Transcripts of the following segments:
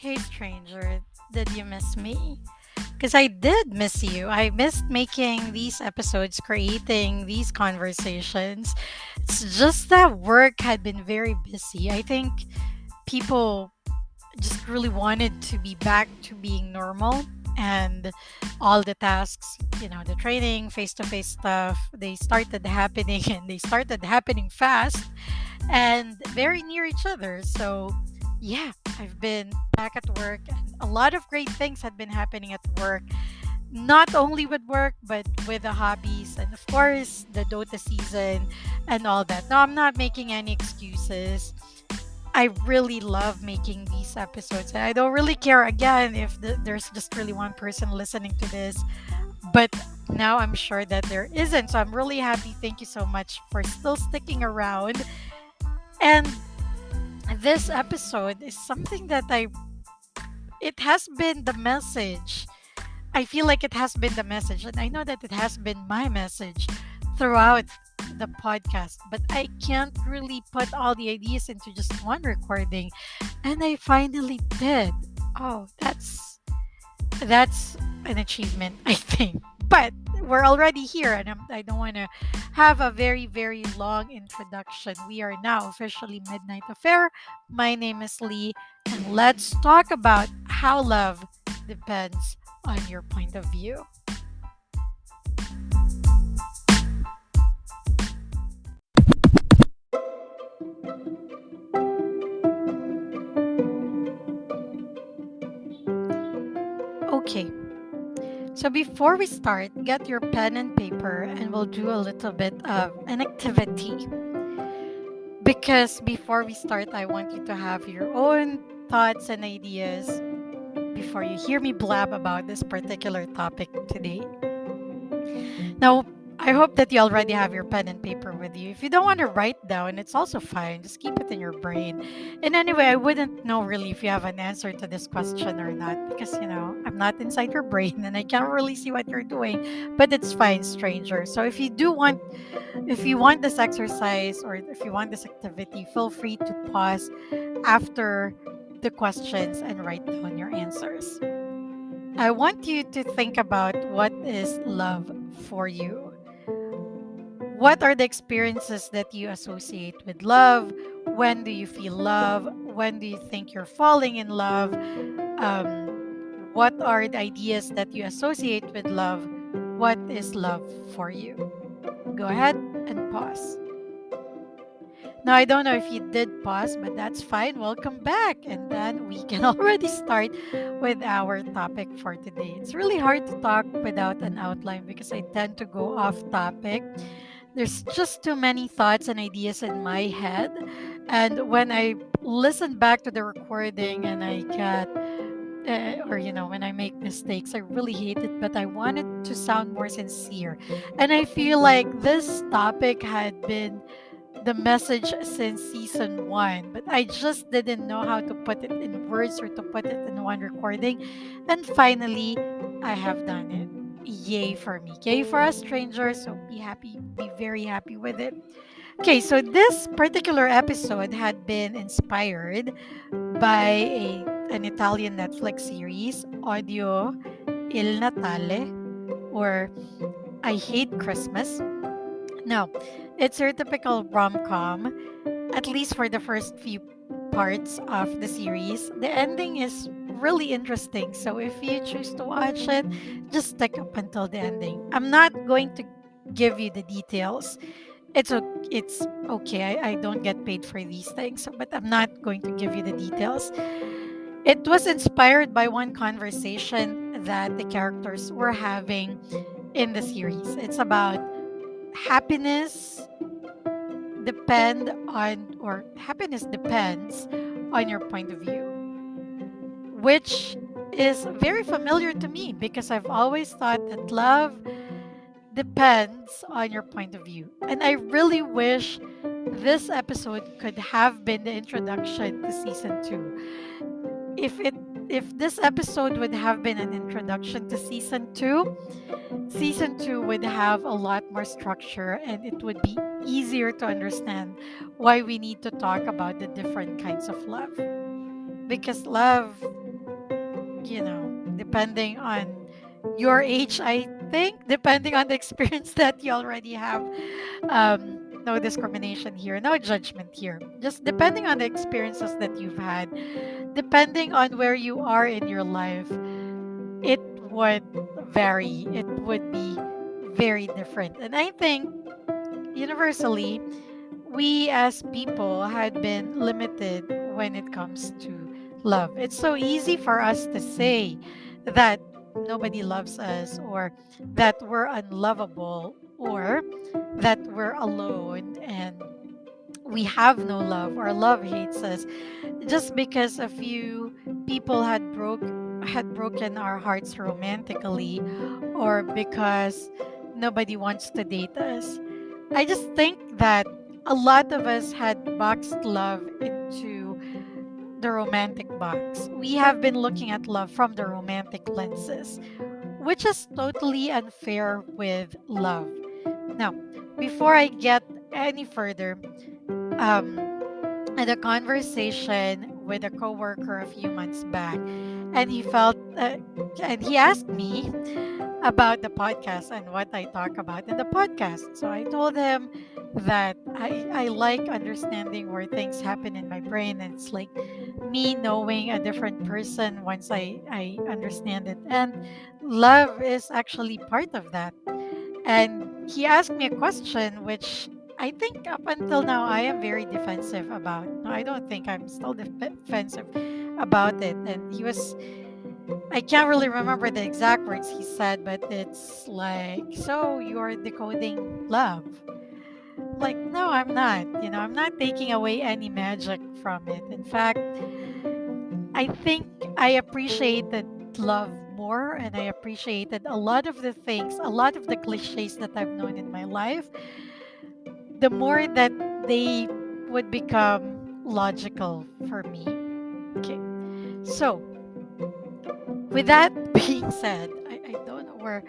Hey, stranger, did you miss me? Because I did miss you. I missed making these episodes, creating these conversations. It's just that work had been very busy. I think people just really wanted to be back to being normal and all the tasks, the training, face to face stuff, they started happening and they started happening fast and very near each other. So, yeah, I've been back at work, and a lot of great things had been happening at work. Not only with work, but with the hobbies, and of course, the Dota season and all that. No, I'm not making any excuses. I really love making these episodes, and I don't really care again if there's just really one person listening to this. But now I'm sure that there isn't. So I'm really happy. Thank you so much for still sticking around. And this episode is something that it has been the message. I feel like it has been the message, and I know that it has been my message throughout the podcast, but I can't really put all the ideas into just one recording, and I finally did. Oh, that's an achievement, I think. But we're already here, and I don't want to have a very, very long introduction. We are now officially Midnight Affair. My name is Lee, and let's talk about how love depends on your point of view. Okay, so before we start, get your pen and paper, and we'll do a little bit of an activity. Because before we start, I want you to have your own thoughts and ideas before you hear me blab about this particular topic today. Now, I hope that you already have your pen and paper with you. If you don't want to write down, it's also fine. Just keep it in your brain. And anyway, I wouldn't know really if you have an answer to this question or not because, I'm not inside your brain and I can't really see what you're doing. But it's fine, stranger. So if you want this exercise or if you want this activity, feel free to pause after the questions and write down your answers. I want you to think about what is love for you. What are the experiences that you associate with love? When do you feel love? When do you think you're falling in love? What are the ideas that you associate with love? What is love for you? Go ahead and pause. Now, I don't know if you did pause, but that's fine. Welcome back. And then we can already start with our topic for today. It's really hard to talk without an outline because I tend to go off topic. There's just too many thoughts and ideas in my head. And when I listen back to the recording and I get or when I make mistakes, I really hate it, but I want it to sound more sincere. And I feel like this topic had been the message since season one, but I just didn't know how to put it in words or to put it in one recording. And finally, I have done it. Yay for me. Yay for a stranger. So be happy, be very happy with it. Okay, so this particular episode had been inspired by an Italian Netflix series, Odio Il Natale, or I Hate Christmas. Now, it's your typical rom com, at least for the first few parts of the series. The ending is really interesting, so if you choose to watch it, just stick up until the ending. I'm not going to give you the details. It's okay. I don't get paid for these things, but I'm not going to give you the details. It was inspired by one conversation that the characters were having in the series. It's about happiness happiness depends on your point of view, which is very familiar to me because I've always thought that love depends on your point of view. And I really wish this episode could have been the introduction to season 2. If this episode would have been an introduction to season 2 would have a lot more structure and it would be easier to understand why we need to talk about the different kinds of love. Because love depending on your age, I think, depending on the experience that you already have. No discrimination here, no judgment here. Just depending on the experiences that you've had, depending on where you are in your life, it would vary. It would be very different. And I think universally, we as people had been limited when it comes to love. It's so easy for us to say that nobody loves us, or that we're unlovable, or that we're alone and we have no love, or love hates us, just because a few people had broken our hearts romantically, or because nobody wants to date us. I just think that a lot of us had boxed love into the romantic box. We have been looking at love from the romantic lenses, which is totally unfair with love. Now, before I get any further, um, I had a conversation with a coworker a few months back, and he asked me about the podcast and what I talk about in the podcast. So I told him that I like understanding where things happen in my brain. And it's like me knowing a different person once I understand it. And love is actually part of that. And he asked me a question which I think up until now I am very defensive about. No, I don't think I'm still defensive about it. And I can't really remember the exact words he said, but it's like, so you're decoding love. Like, no, I'm not. I'm not taking away any magic from it. In fact, I think I appreciated love more, and I appreciated a lot of the things, a lot of the cliches that I've known in my life, the more that they would become logical for me. Okay. So, with that being said, I don't know where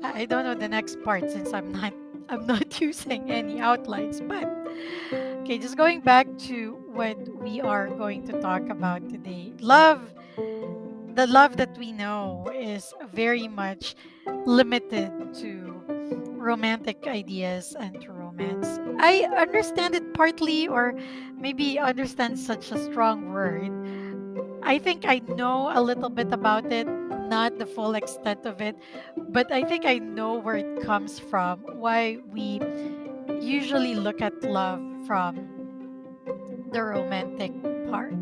I don't know the next part since I'm not using any outlines, but okay, just going back to what we are going to talk about today. The love that we know is very much limited to romantic ideas and to romance. I understand it partly, or maybe understand such a strong word. I think I know a little bit about it, not the full extent of it, but I think I know where it comes from, why we usually look at love from the romantic part.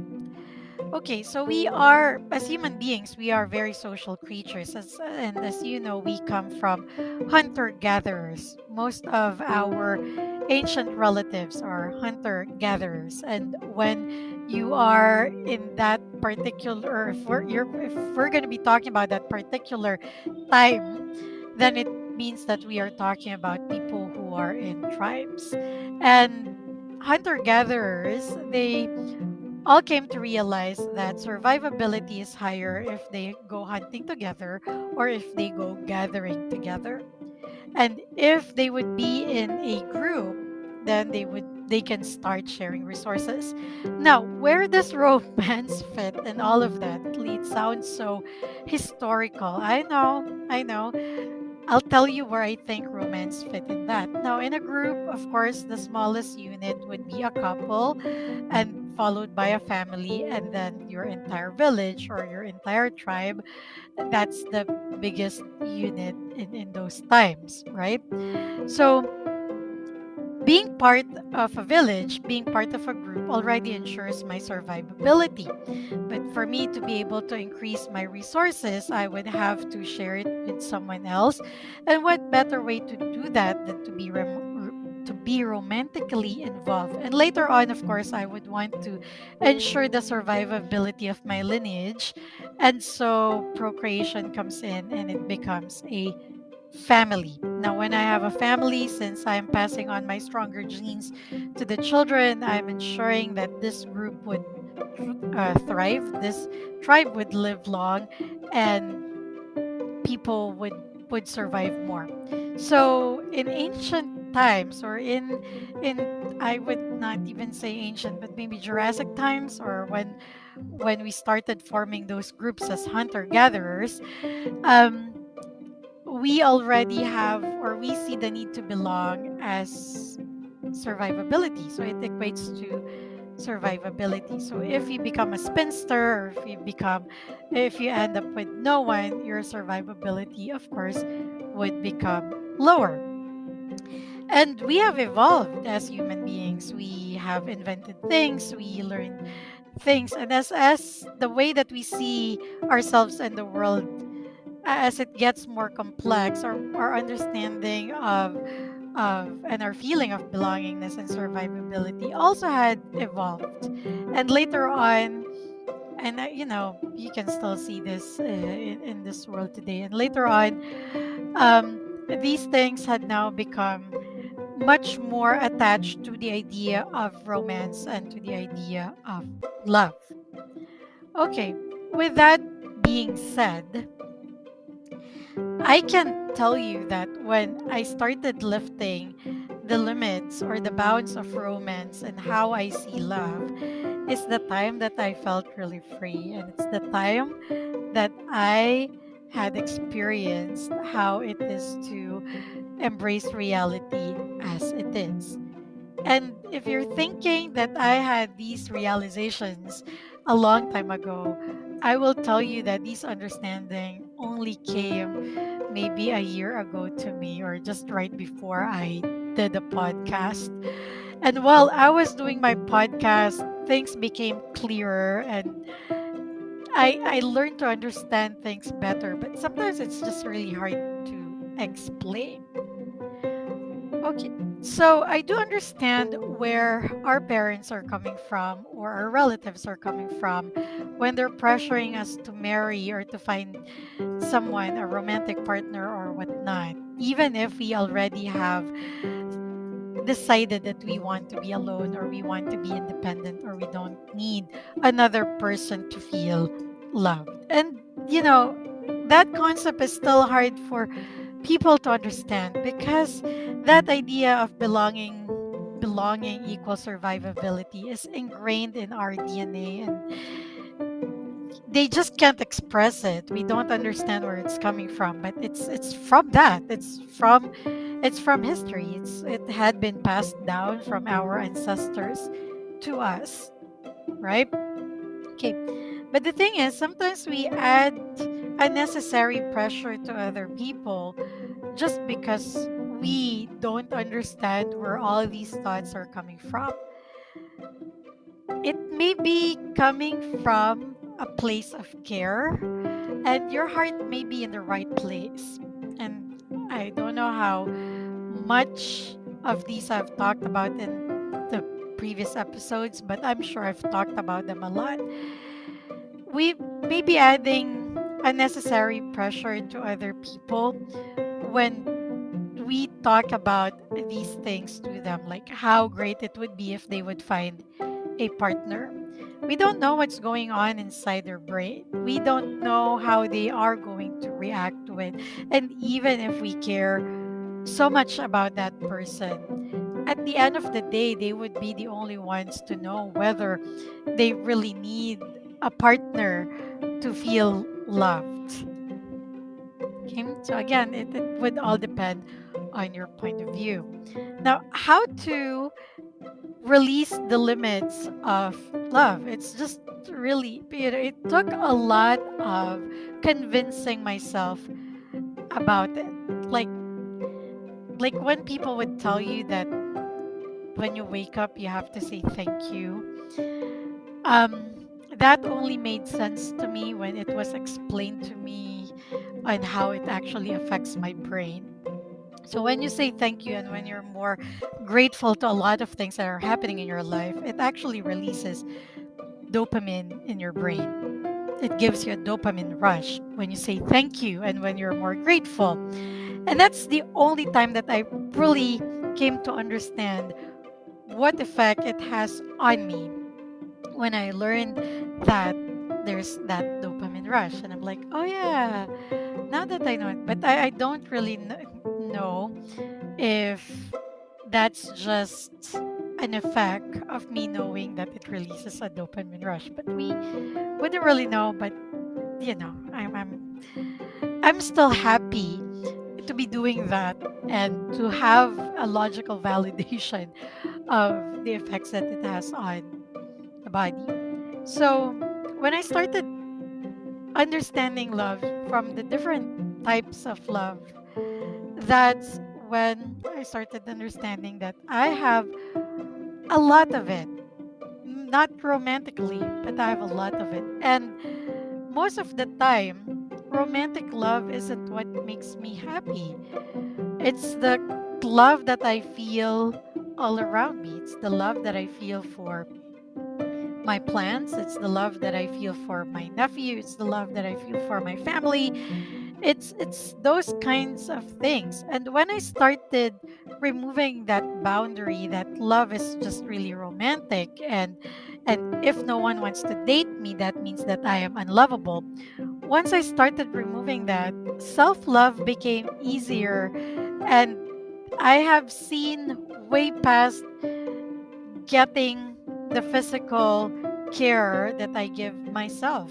Okay, so we are, as human beings, we are very social creatures. And as you know, we come from hunter gatherers. Most of our ancient relatives are hunter gatherers. And when you are in that particular, if we're going to be talking about that particular time, then it means that we are talking about people who are in tribes. And hunter gatherers, they all came to realize that survivability is higher if they go hunting together or if they go gathering together. And if they would be in a group, then they can start sharing resources. Now, where does romance fit in all of that? It sounds so historical. I know. I'll tell you where I think romance fit in that. Now, in a group, of course, the smallest unit would be a couple, and followed by a family, and then your entire village or your entire tribe. That's the biggest unit in those times, right? So, being part of a village, being part of a group already ensures my survivability. But for me to be able to increase my resources, I would have to share it with someone else. And what better way to do that than to be romantically involved? And later on, of course, I would want to ensure the survivability of my lineage. And so procreation comes in and it becomes a family. Now, when I have a family, since I'm passing on my stronger genes to the children, I'm ensuring that this group would thrive, this tribe would live long, and people would survive more. So, in ancient times, or in I would not even say ancient, but maybe Jurassic times, or when we started forming those groups as hunter gatherers, um, we already have, or we see the need to belong as survivability. So it equates to survivability. So if you become a spinster, or if you end up with no one, your survivability, of course, would become lower. And we have evolved as human beings. We have invented things, we learned things, and as the way that we see ourselves and the world, as it gets more complex, our understanding of and our feeling of belongingness and survivability also had evolved. And later on, and you can still see this in this world today. And later on, these things had now become much more attached to the idea of romance and to the idea of love. Okay, with that being said, I can tell you that when I started lifting the limits or the bounds of romance and how I see love, is the time that I felt really free. And it's the time that I had experienced how it is to embrace reality as it is. And if you're thinking that I had these realizations a long time ago, I will tell you that these understanding only came maybe a year ago to me, or just right before I did a podcast. And while I was doing my podcast, things became clearer, and I learned to understand things better, but sometimes it's just really hard to explain. Okay, so I do understand where our parents are coming from, or our relatives are coming from, when they're pressuring us to marry or to find someone, a romantic partner or whatnot, even if we already have decided that we want to be alone, or we want to be independent, or we don't need another person to feel loved. And that concept is still hard for people to understand, because that idea of belonging equals survivability is ingrained in our DNA, and they just can't express it. We don't understand where it's coming from, but it's from that. It's from history. It had been passed down from our ancestors to us, right? Okay. But the thing is, sometimes we add unnecessary pressure to other people just because we don't understand where all these thoughts are coming from. It may be coming from a place of care, and your heart may be in the right place. And I don't know how much of these I've talked about in the previous episodes, but I'm sure I've talked about them a lot. We may be adding unnecessary pressure to other people when we talk about these things to them, like how great it would be if they would find a partner. We don't know what's going on inside their brain. We don't know how they are going to react to it. And even if we care so much about that person, at the end of the day, they would be the only ones to know whether they really need a partner to feel loved. Okay? So again, it would all depend on your point of view. Now, how to release the limits of love? It's just really, it took a lot of convincing myself about it. Like like when people would tell you that when you wake up you have to say thank you. That only made sense to me when it was explained to me on how it actually affects my brain. So when you say thank you, and when you're more grateful to a lot of things that are happening in your life, it actually releases dopamine in your brain. It gives you a dopamine rush when you say thank you and when you're more grateful. And that's the only time that I really came to understand what effect it has on me, when I learned that there's that dopamine rush. And I'm like, oh yeah, now that I know it. But I don't really know if That's just an effect of me knowing that it releases a dopamine rush. But we wouldn't really know. But I'm still happy to be doing that and to have a logical validation of the effects that it has on the body. So when I started understanding love from the different types of love, that's when I started understanding that I have a lot of it. Not romantically, but I have a lot of it. And most of the time, romantic love isn't what makes me happy. It's the love that I feel all around me. It's the love that I feel for my plants. It's the love that I feel for my nephew. It's the love that I feel for my family. It's those kinds of things. And when I started removing that boundary that love is just really romantic, and if no one wants to date me, that means that I am unlovable. Once I started removing that, self-love became easier, and I have seen way past getting the physical care that I give myself.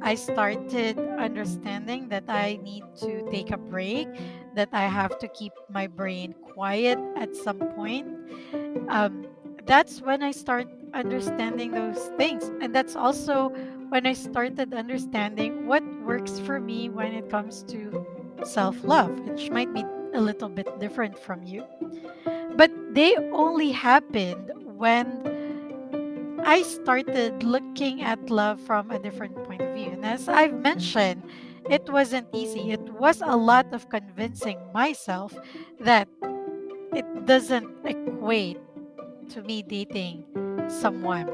I started understanding that I need to take a break, that I have to keep my brain quiet at some point. Um, that's when I start understanding those things. And that's also when I started understanding what works for me when it comes to self love, which might be a little bit different from you. But they only happened when I started looking at love from a different point of view. And as I've mentioned, it wasn't easy. It was a lot of convincing myself that it doesn't equate to me dating someone.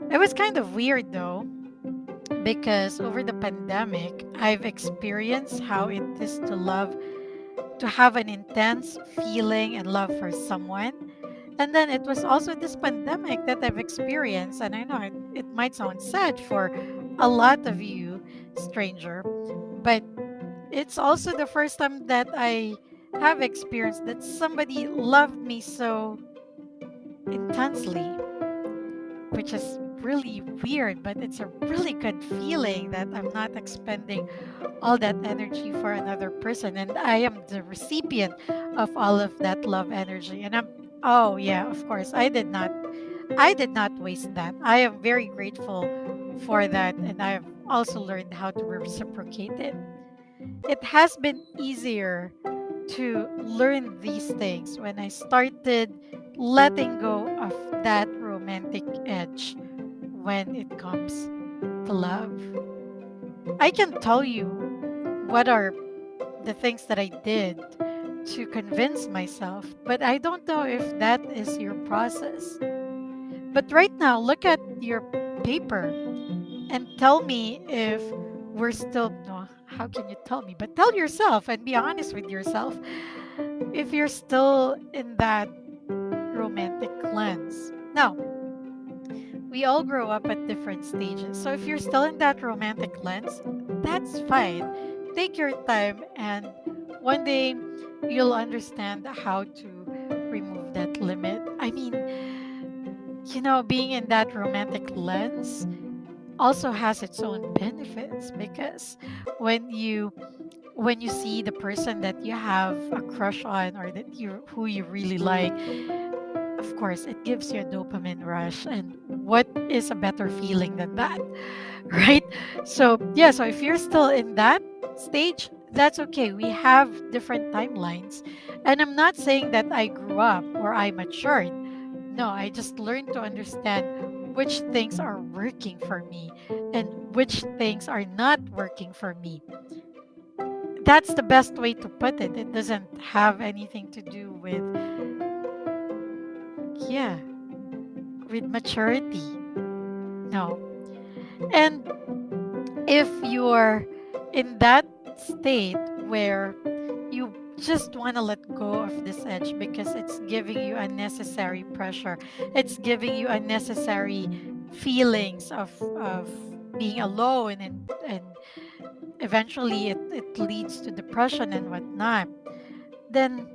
It was kind of weird though, because over the pandemic, I've experienced how it is to love, to have an intense feeling and love for someone. And then it was also this pandemic that I've experienced. And I know it might sound sad for a lot of you, stranger, but it's also the first time that I have experienced that somebody loved me so intensely, which is really weird, but it's a really good feeling that I'm not expending all that energy for another person. And I am the recipient of all of that love energy. And oh yeah, of course, I did not waste that. I am very grateful for that, and I have also learned how to reciprocate it. It has been easier to learn these things when I started letting go of that romantic edge when it comes to love. I can tell you what are the things that I did to convince myself, but I don't know if that is your process. But right now, look at your paper and tell me if we're still, no, how can you tell me? But tell yourself and be honest with yourself if you're still in that romantic lens. Now, we all grow up at different stages. So if you're still in that romantic lens, that's fine. Take your time, and one day you'll understand how to remove that limit. I mean, being in that romantic lens also has its own benefits, because when you when you see the person that you have a crush on, or that you who you really like, of course it gives you a dopamine rush, and what is a better feeling than that? Right? So yeah, so if you're still in that stage, that's okay. We have different timelines, and I'm not saying that I grew up or I matured. No, I just learned to understand which things are working for me and which things are not working for me. That's the best way to put it. It doesn't have anything to do with, yeah, with maturity. No. And if you're in that state where you just want to let go of this edge because it's giving you unnecessary pressure, it's giving you unnecessary feelings of being alone, and eventually it leads to depression and whatnot, then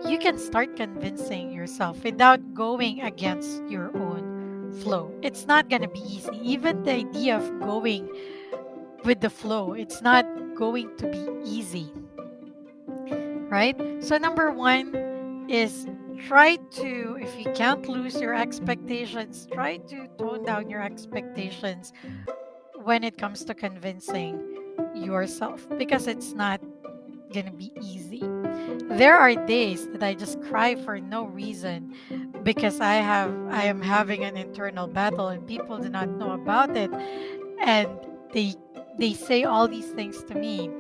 you can start convincing yourself without going against your own flow. It's not going to be easy. Even the idea of going with the flow, it's not going to be easy, right? So, number one is try to, if you can't lose your expectations, try to tone down your expectations when it comes to convincing yourself because it's not going to be easy. There are days that I just cry for no reason because I am having an internal battle and people do not know about it, and they they say all these things to me.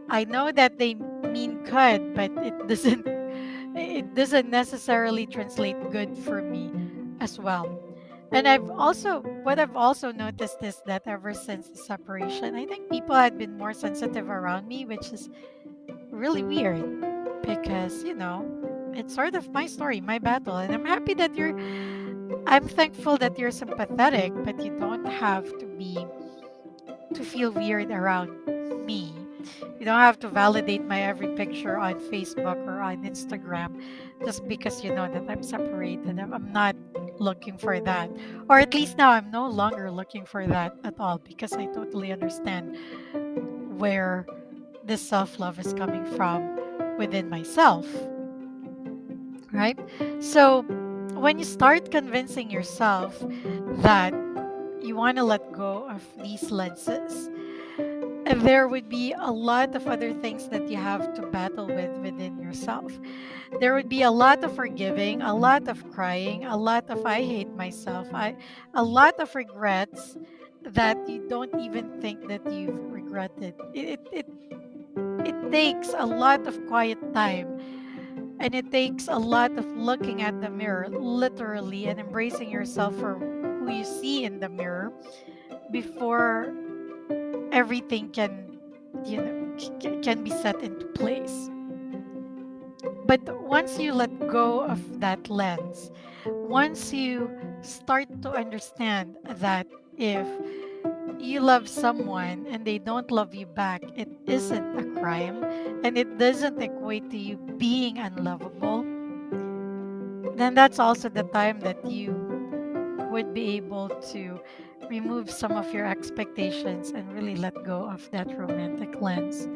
I know that they mean good, but it doesn't necessarily translate good for me as well. And I've also noticed is that ever since the separation, I think people had been more sensitive around me, which is really weird because, it's sort of my story, my battle. And I'm thankful that you're sympathetic, but you don't have to feel weird around me. You don't have to validate my every picture on Facebook or on Instagram just because you know that I'm separated. I'm not looking for that. Or at least now I'm no longer looking for that at all because I totally understand where this self love is coming from within myself, right? So when you start convincing yourself that you want to let go of these lenses, there would be a lot of other things that you have to battle with within yourself. There would be a lot of forgiving, a lot of crying, a lot of I hate myself, a lot of regrets that you don't even think that you've regretted. It takes a lot of quiet time, and it takes a lot of looking at the mirror, literally, and embracing yourself for who you see in the mirror before everything can be set into place. But once you let go of that lens, once you start to understand that if you love someone and they don't love you back, it isn't a crime and it doesn't equate to you being unlovable, then that's also the time that you would be able to remove some of your expectations and really let go of that romantic lens.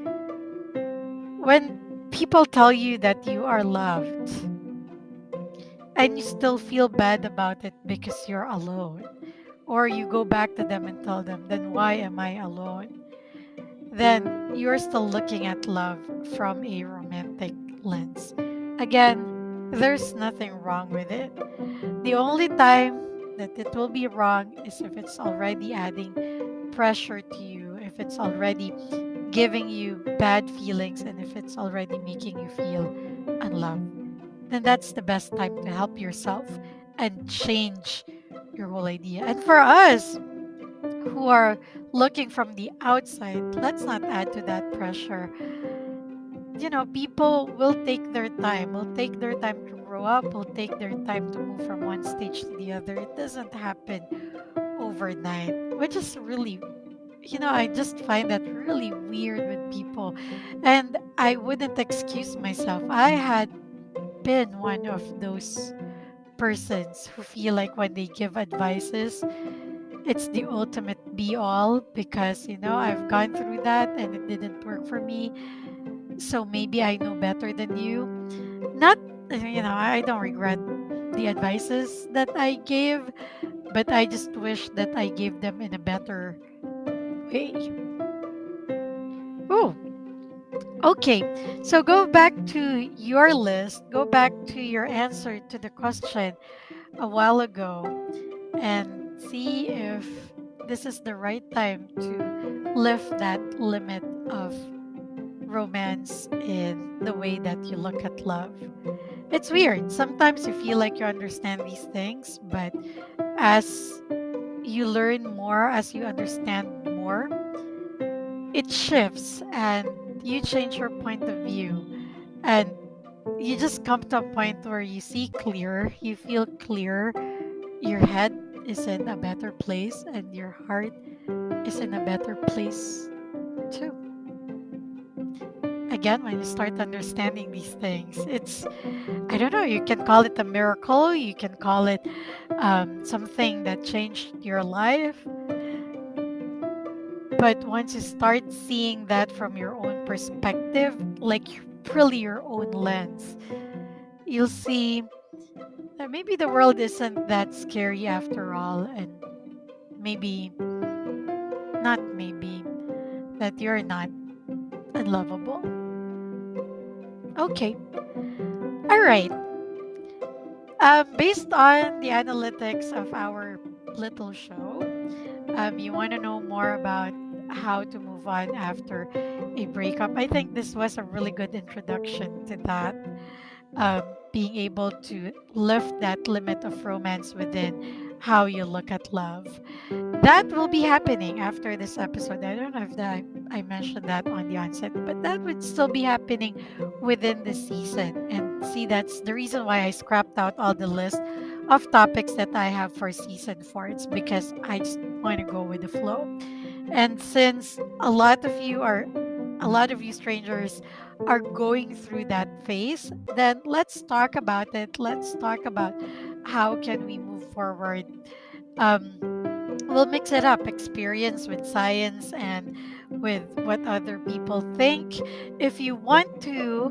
When people tell you that you are loved and you still feel bad about it because you're alone, or you go back to them and tell them, then why am I alone? Then you're still looking at love from a romantic lens. Again, there's nothing wrong with it. The only time that it will be wrong is if it's already adding pressure to you, if it's already giving you bad feelings, and if it's already making you feel unloved. Then that's the best time to help yourself and change your whole idea. And for us who are looking from the outside, let's not add to that pressure. People will take their time to grow up, will take their time to move from one stage to the other. It doesn't happen overnight, which is really, I just find that really weird with people. And I wouldn't excuse myself. I had been one of those persons who feel like when they give advices, it's the ultimate be all because, I've gone through that and it didn't work for me. So maybe I know better than you. Not, I don't regret the advices that I gave, but I just wish that I gave them in a better way. Oh, okay. So go back to your list, go back to your answer to the question a while ago, and see if this is the right time to lift that limit of romance in the way that you look at love. It's weird. Sometimes you feel like you understand these things, but as you learn more, as you understand more, it shifts and you change your point of view. And you just come to a point where you see clearer, you feel clearer, your head is in a better place, and your heart is in a better place too. again when you start understanding these things. It's, I don't know, you can call it a miracle, you can call it something that changed your life. But once you start seeing that from your own perspective, like really your own lens, you'll see that maybe the world isn't that scary after all, and maybe, not maybe, that you're not unlovable. Okay, all right. Based on the analytics of our little show, you want to know more about how to move on after a breakup. I think this was a really good introduction to that. Being able to lift that limit of romance within how you look at love. That will be happening after this episode. I don't know if I mentioned that on the onset, but that would still be happening within the season. And see, that's the reason why I scrapped out all the list of topics that I have for season 4. It's because I just want to go with the flow. And since a lot of you strangers are going through that phase, then let's talk about it. Let's talk about how can we move forward. Um, we'll mix it up, experience with science and with what other people think. If you want to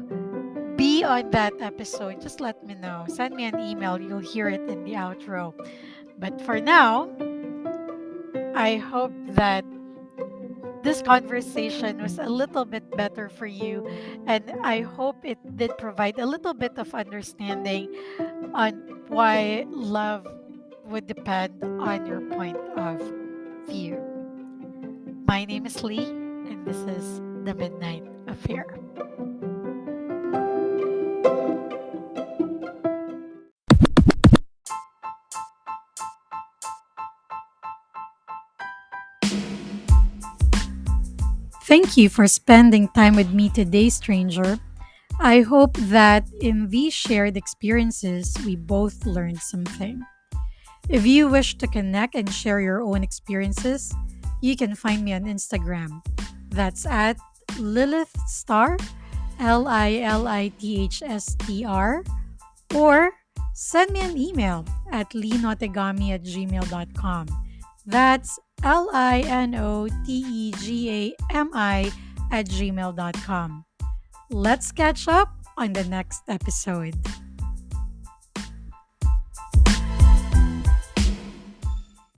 be on that episode, just let me know. Send me an email. You'll hear it in the outro. But for now, I hope that this conversation was a little bit better for you. And I hope it did provide a little bit of understanding on why love would depend on your point of view. My name is Lee, and this is The Midnight Affair. Thank you for spending time with me today, stranger. I hope that in these shared experiences, we both learned something. If you wish to connect and share your own experiences, you can find me on Instagram. That's at Lilith Star, LILITHSTR, or send me an email at linotegami@gmail.com. That's LINOTEGAMI at gmail.com. Let's catch up on the next episode.